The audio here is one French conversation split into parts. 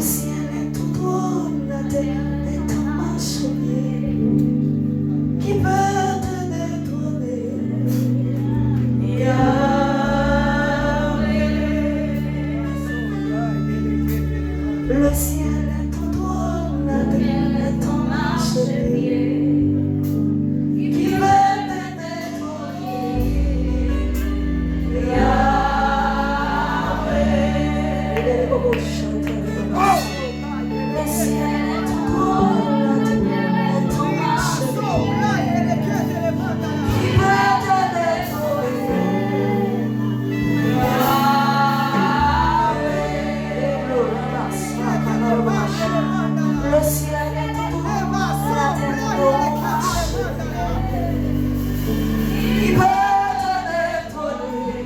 ciel est tout droit, la terre est en marche-pied. Qui peut te détrôner? Yahweh. Le ciel est tout droit, la terre est en marche-pied. Qui peut te détrôner? Yahweh. Le ciel est tout droit, la terre est en marche-pied. Qui peut te détrôner? Yahweh. Le ciel est tout droit, la terre est en marche-pied. Qui peut te détrôner?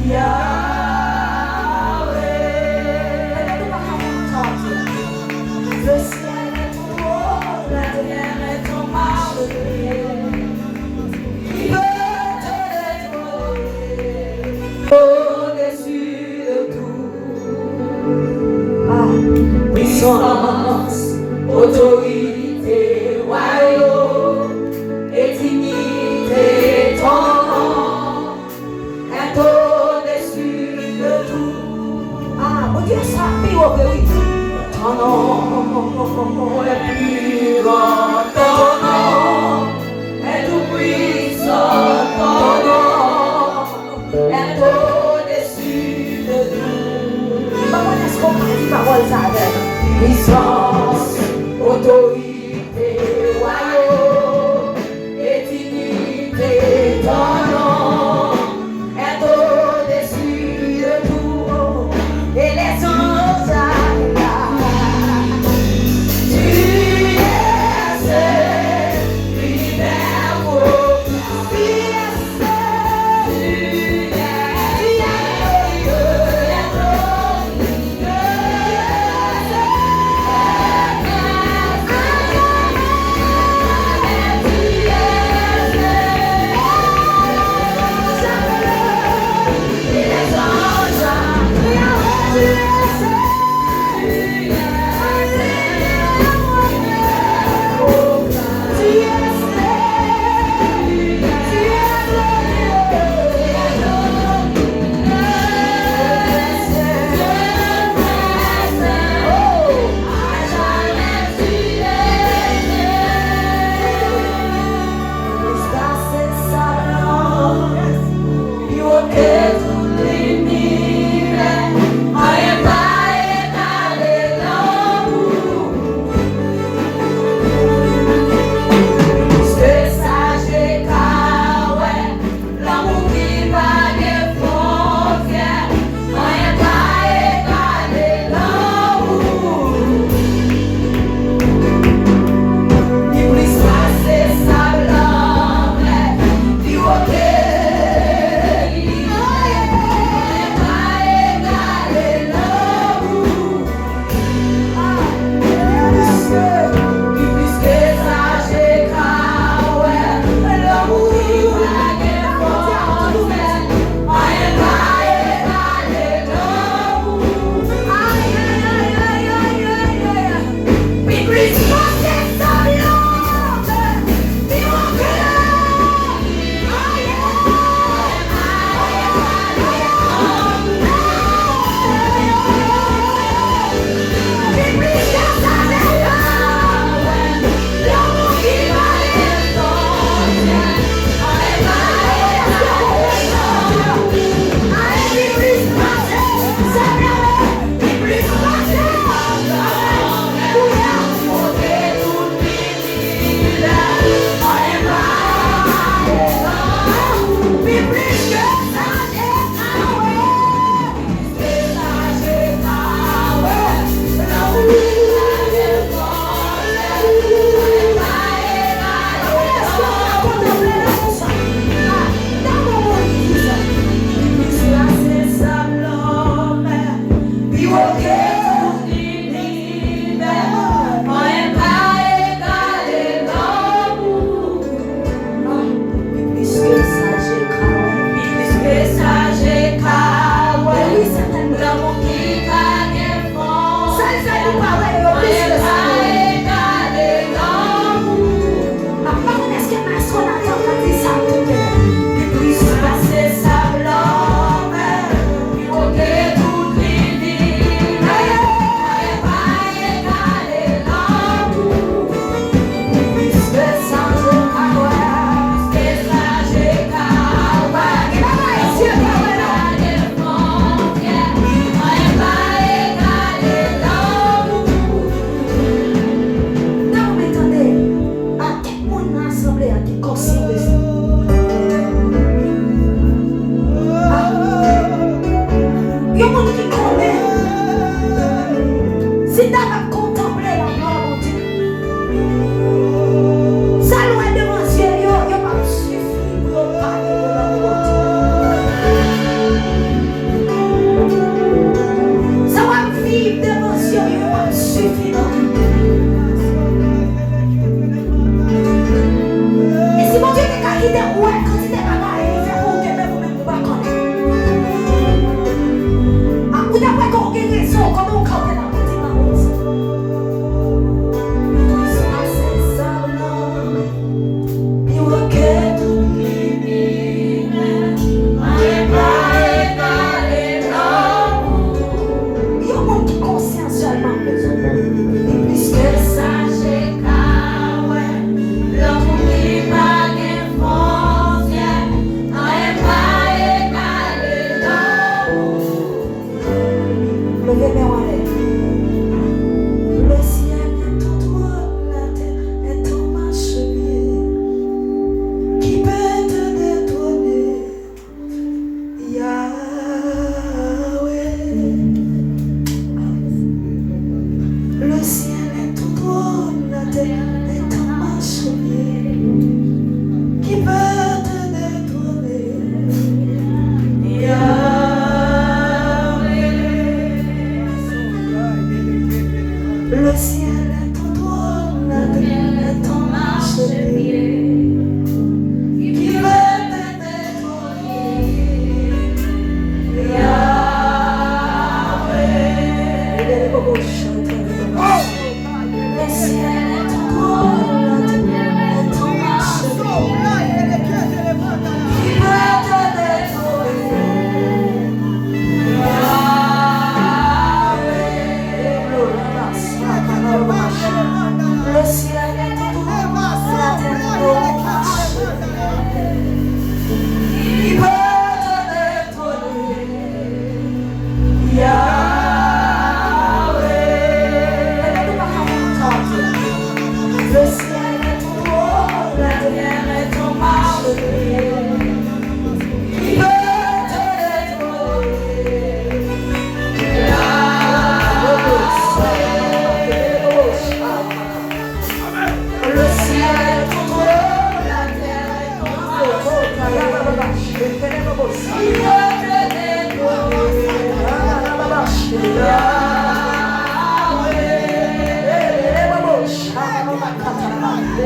Yahweh. Le ciel est tout droit, la terre est en marche-pied. Qui peut te détrôner? Au-dessus de tout. Puissance, autorité, royaume et dignité, ton nom est au-dessus de tout. Mon Dieu, ça fait oui. Ton nom est plus grand, ton nom est tout puissant, ton nom est au-dessus de tout. Maman, est-ce qu'on peut dire parole ça avec? Puissance, autorité, royaume et dignité, ton nom est au-dessus de tout. Et les anges acclament. Tu es seul, l'univers propitié. Tu es seul, tu es L'amour qui va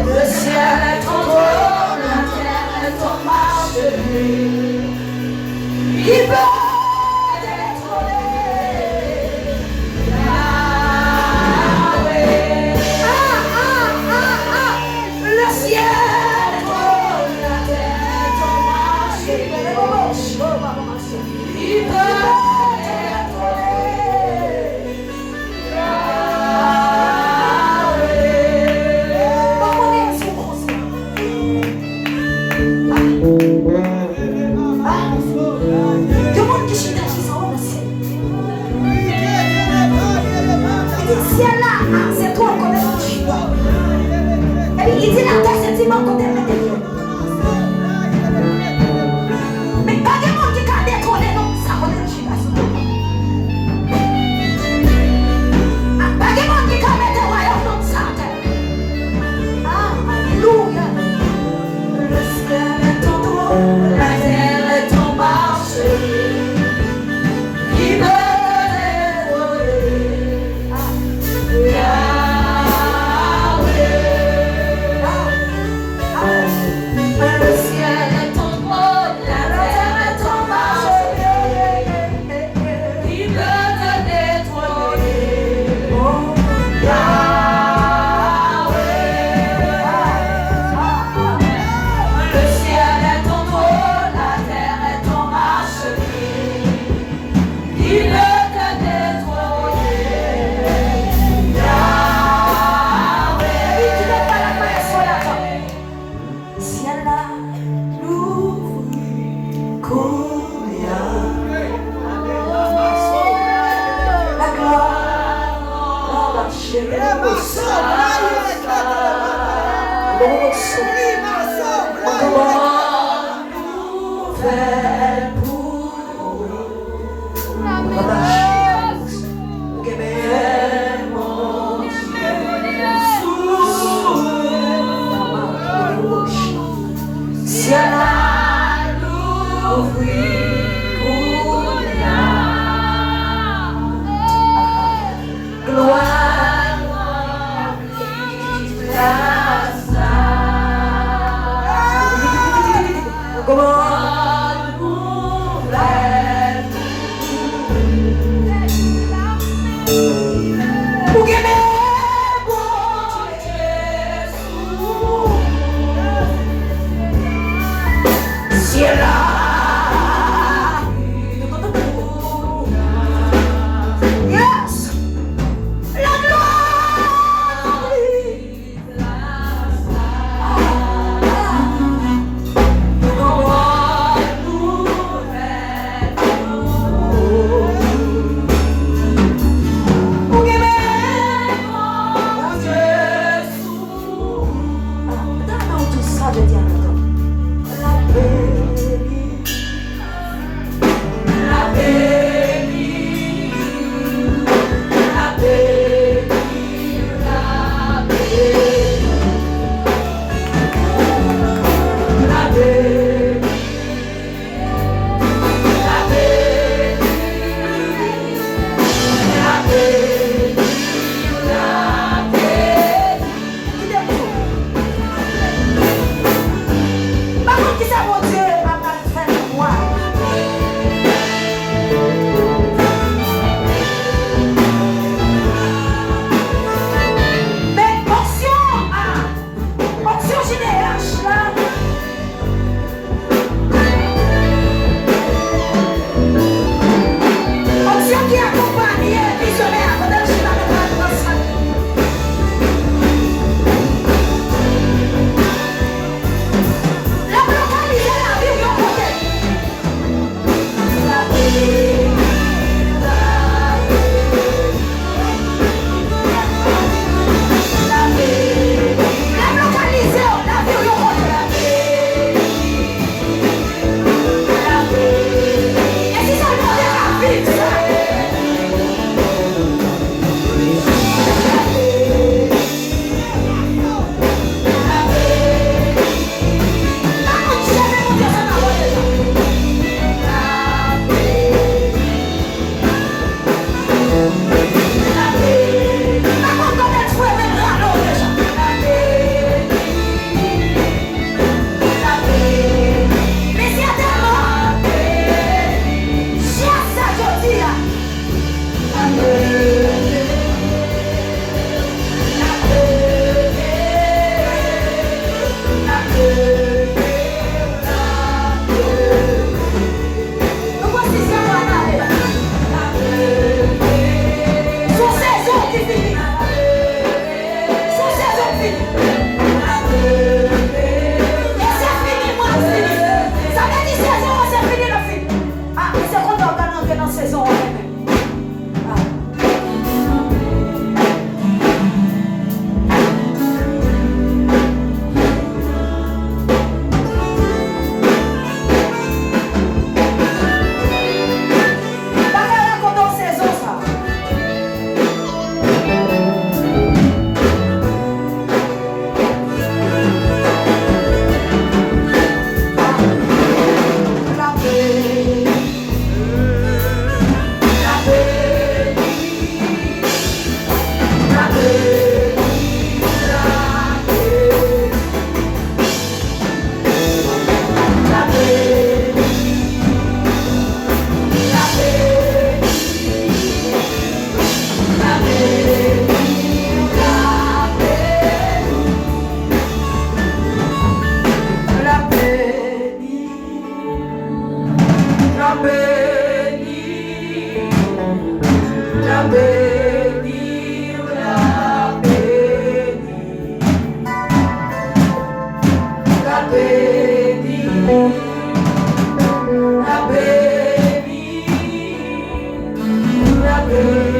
Le ciel est ton trône, la terre est ton marchepied. Il peut c'est toi qu'on est le choix. Et puis il dit la terre sentiment qu'on est le Dieu. Mais pas de monde qui a déconné non ça qu'on est le choix. Pas de monde qui a mis des royaumes non ça. Alléluia. Le ciel est ton trône, la terre est ton marchepied. Il me qui accompagne visionnaire. La